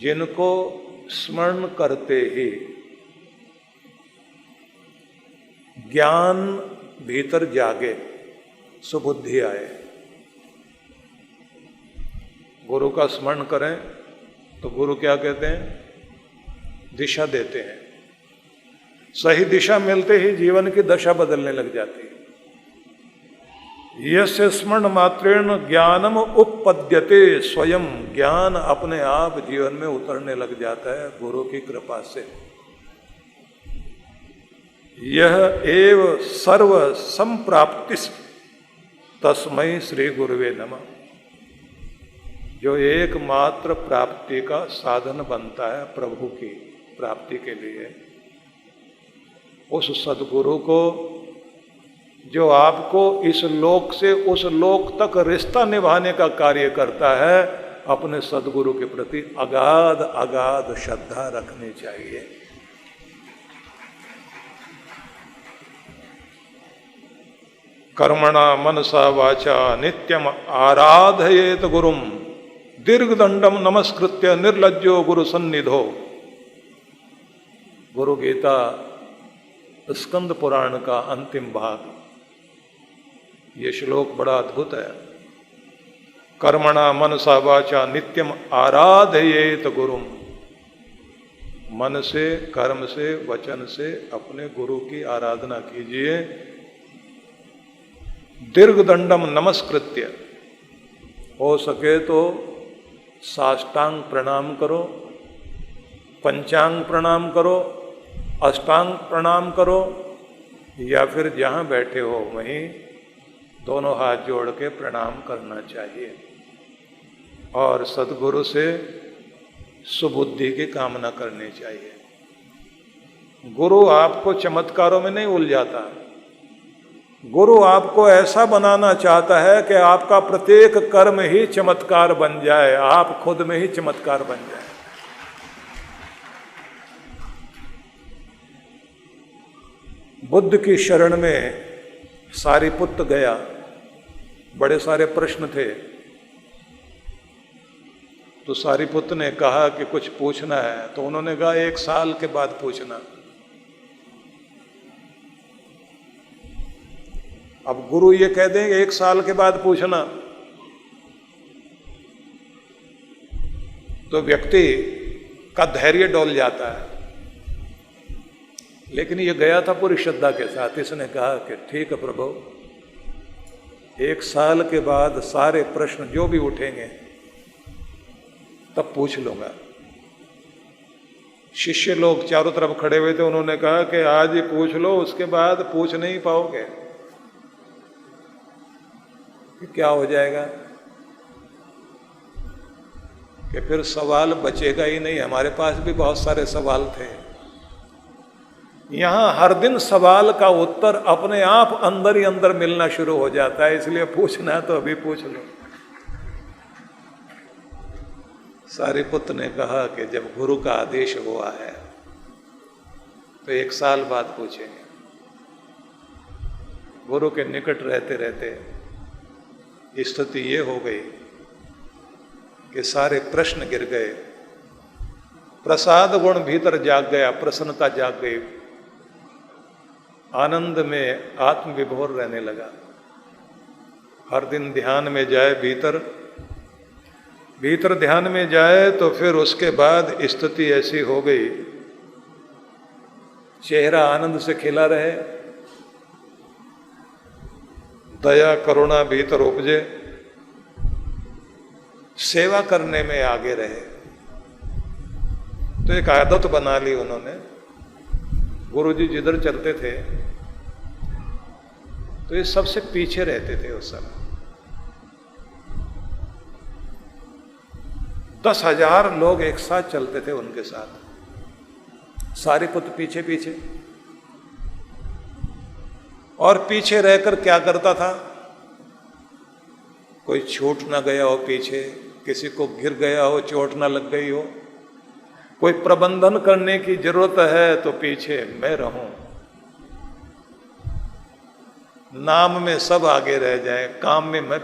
जिनको स्मरण करते ही ज्ञान भीतर जागे, सुबुद्धि आए। गुरु का स्मरण करें तो गुरु क्या कहते हैं? दिशा देते हैं। सही दिशा मिलते ही जीवन की दशा बदलने लग जाती है। यस्य स्मरण मात्रेण ज्ञानम उपपद्यते, स्वयं ज्ञान अपने आप जीवन में उतरने लग जाता है गुरु की कृपा से। यह एव सर्व संप्राप्तिस् तस्मै श्री गुरुवे नमः। जो एकमात्र प्राप्ति का साधन बनता है प्रभु की प्राप्ति के लिए, उस सद्गुरु को, जो आपको इस लोक से उस लोक तक रिश्ता निभाने का कार्य करता है, अपने सद्गुरु के प्रति अगाध अगाध श्रद्धा रखनी चाहिए। कर्मणा मनसा वाचा नित्यम आराधयेत गुरुम, दीर्घदंडम नमस्कृत्य निर्लज्जो गुरु सन्निधो। गुरु गीता स्कंद पुराण का अंतिम भाग। ये श्लोक बड़ा अद्भुत है। कर्मणा मनसा वाचा नित्यम आराधयेत गुरुम। मन से, कर्म से, वचन से अपने गुरु की आराधना कीजिए। दीर्घदंडम नमस्कृत्य, हो सके तो साष्टांग प्रणाम करो, पंचांग प्रणाम करो, अष्टांग प्रणाम करो, या फिर जहाँ बैठे हो वहीं दोनों हाथ जोड़ के प्रणाम करना चाहिए। और सद्गुरु से सुबुद्धि की कामना करनी चाहिए। गुरु आपको चमत्कारों में नहीं उलझाता। गुरु आपको ऐसा बनाना चाहता है कि आपका प्रत्येक कर्म ही चमत्कार बन जाए, आप खुद में ही चमत्कार बन जाए। बुद्ध की शरण में सारिपुत्त गया। बड़े सारे प्रश्न थे, तो सारिपुत्त ने कहा कि कुछ पूछना है। तो उन्होंने कहा 1 साल के बाद पूछना। अब गुरु ये कह देंगे 1 साल के बाद पूछना, तो व्यक्ति का धैर्य डोल जाता है। लेकिन ये गया था पूरी श्रद्धा के साथ। इसने कहा कि ठीक है प्रभु, 1 साल के बाद सारे प्रश्न जो भी उठेंगे तब पूछ लूंगा। शिष्य लोग चारों तरफ खड़े हुए थे। उन्होंने कहा कि आज ही पूछ लो, उसके बाद पूछ नहीं पाओगे। क्या हो जाएगा कि फिर सवाल बचेगा ही नहीं। हमारे पास भी बहुत सारे सवाल थे। यहां हर दिन सवाल का उत्तर अपने आप अंदर ही अंदर मिलना शुरू हो जाता है। इसलिए पूछना है तो अभी पूछ लो। सारिपुत्त ने कहा कि जब गुरु का आदेश हुआ है तो 1 साल बाद पूछेंगे। गुरु के निकट रहते रहते स्थिति ये हो गई कि सारे प्रश्न गिर गए। प्रसाद गुण भीतर जाग गया, प्रसन्नता जाग गई, आनंद में आत्मविभोर रहने लगा। हर दिन ध्यान में जाए, भीतर ध्यान में जाए तो फिर उसके बाद स्थिति ऐसी हो गई, चेहरा आनंद से खिला रहे, दया करुणा भीतर उपजे, सेवा करने में आगे रहे। तो एक आदत बना ली उन्होंने। गुरुजी जिधर चलते थे तो ये सबसे पीछे रहते थे। उस समय 10,000 लोग एक साथ चलते थे उनके साथ। सारिपुत्त पीछे पीछे। और पीछे रहकर क्या करता था? कोई छूट ना गया हो पीछे, किसी को गिर गया हो, चोट ना लग गई हो, कोई प्रबंधन करने की जरूरत है तो पीछे मैं रहूं। नाम में सब आगे रह जाए, काम में मैं।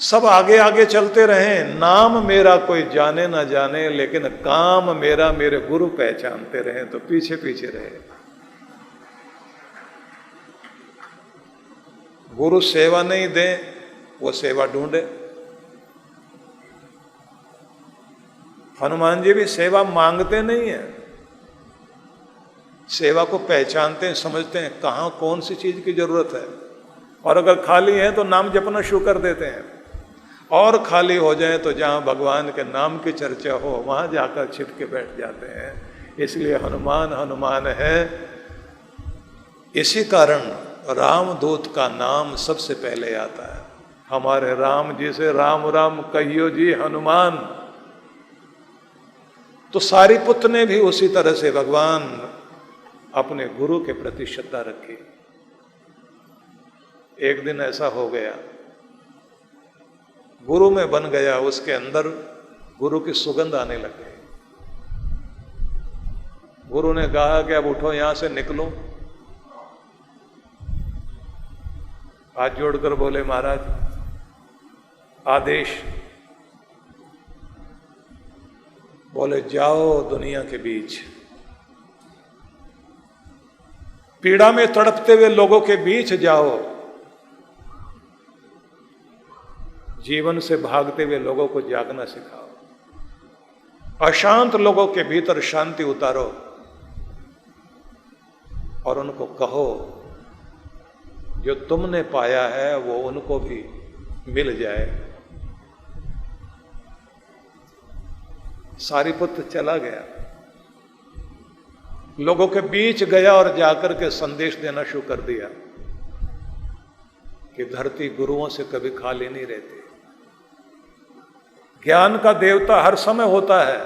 सब आगे आगे चलते रहें, नाम मेरा कोई जाने ना जाने, लेकिन काम मेरा मेरे गुरु पहचानते रहें, तो पीछे पीछे रहे। गुरु सेवा नहीं दे, वो सेवा ढूंढे। हनुमान जी भी सेवा मांगते नहीं है, सेवा को पहचानते हैं, समझते हैं कहाँ कौन सी चीज की जरूरत है, और अगर खाली है तो नाम जपना शुरू कर देते हैं, और खाली हो जाए तो जहाँ भगवान के नाम की चर्चा हो वहाँ जाकर छिप के बैठ जाते हैं। इसलिए हनुमान हनुमान है। इसी कारण रामदूत का नाम सबसे पहले आता है। हमारे राम जी से राम राम कहियो जी हनुमान। तो सारीपुत्र ने भी उसी तरह से भगवान अपने गुरु के प्रति श्रद्धा रखी। एक दिन ऐसा हो गया, गुरु में बन गया, उसके अंदर गुरु की सुगंध आने लग गई। गुरु ने कहा कि अब उठो, यहां से निकलो। हाथ जोड़कर बोले, महाराज आदेश। बोले, जाओ दुनिया के बीच, पीड़ा में तड़पते हुए लोगों के बीच जाओ, जीवन से भागते हुए लोगों को जागना सिखाओ, अशांत लोगों के भीतर शांति उतारो, और उनको कहो जो तुमने पाया है वो उनको भी मिल जाए। सारीपुत्र चला गया, लोगों के बीच गया और जाकर के संदेश देना शुरू कर दिया कि धरती गुरुओं से कभी खाली नहीं रहती। ज्ञान का देवता हर समय होता है।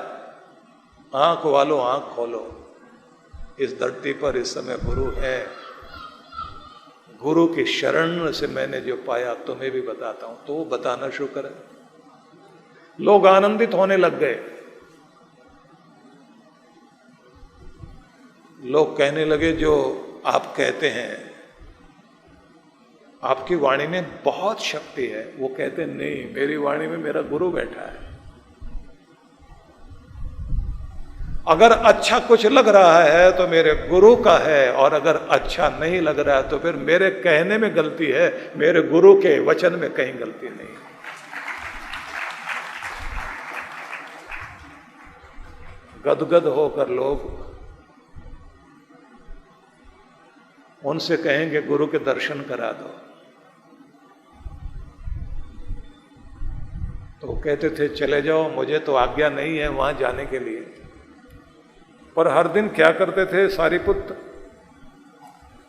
आंख वालों आंख खोलो, इस धरती पर इस समय गुरु है। गुरु की शरण से मैंने जो पाया तुम्हें भी बताता हूं। तो वो बताना शुरू करें। लोग आनंदित होने लग गए। लोग कहने लगे, जो आप कहते हैं आपकी वाणी में बहुत शक्ति है। वो कहते नहीं, मेरी वाणी में मेरा गुरु बैठा है। अगर अच्छा कुछ लग रहा है तो मेरे गुरु का है, और अगर अच्छा नहीं लग रहा है तो फिर मेरे कहने में गलती है, मेरे गुरु के वचन में कहीं गलती नहीं। गदगद होकर लोग उनसे कहेंगे गुरु के दर्शन करा दो, तो वो कहते थे चले जाओ, मुझे तो आज्ञा नहीं है वहां जाने के लिए। पर हर दिन क्या करते थे सारीपुत्र,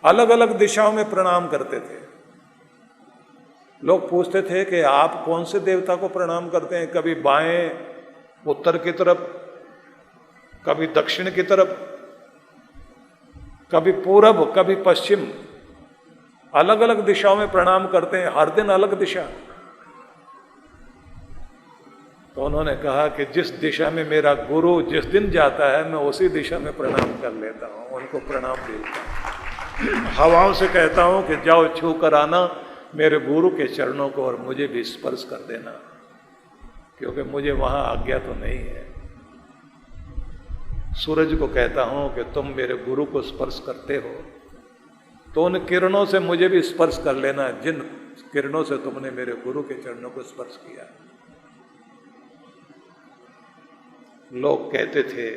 अलग अलग दिशाओं में प्रणाम करते थे। लोग पूछते थे कि आप कौन से देवता को प्रणाम करते हैं? कभी बाएं उत्तर की तरफ, कभी दक्षिण की तरफ, कभी पूरब, कभी पश्चिम, अलग अलग दिशाओं में प्रणाम करते हैं, हर दिन अलग दिशा। तो उन्होंने कहा कि जिस दिशा में मेरा गुरु जिस दिन जाता है मैं उसी दिशा में प्रणाम कर लेता हूं, उनको प्रणाम देता हूं। हवाओं से कहता हूं कि जाओ छू कर आना मेरे गुरु के चरणों को, और मुझे भी स्पर्श कर देना, क्योंकि मुझे वहां आज्ञा तो नहीं है। सूरज को कहता हूं कि तुम मेरे गुरु को स्पर्श करते हो तो उन किरणों से मुझे भी स्पर्श कर लेना, जिन किरणों से तुमने मेरे गुरु के चरणों को स्पर्श किया। लोग कहते थे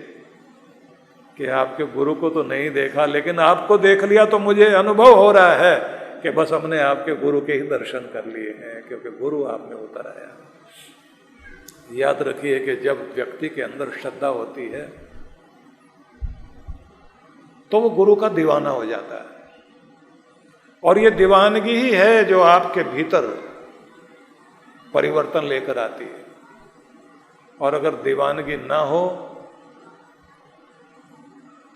कि आपके गुरु को तो नहीं देखा, लेकिन आपको देख लिया तो मुझे अनुभव हो रहा है कि बस हमने आपके गुरु के ही दर्शन कर लिए हैं, क्योंकि गुरु आप में उतर आया। याद रखिए कि जब व्यक्ति के अंदर श्रद्धा होती है तो वो गुरु का दीवाना हो जाता है, और ये दीवानगी ही है जो आपके भीतर परिवर्तन लेकर आती है। और अगर दीवानगी ना हो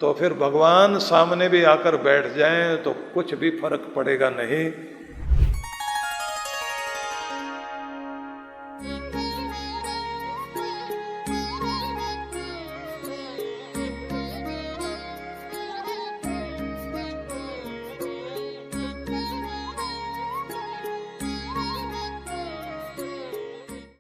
तो फिर भगवान सामने भी आकर बैठ जाएं तो कुछ भी फर्क पड़ेगा नहीं।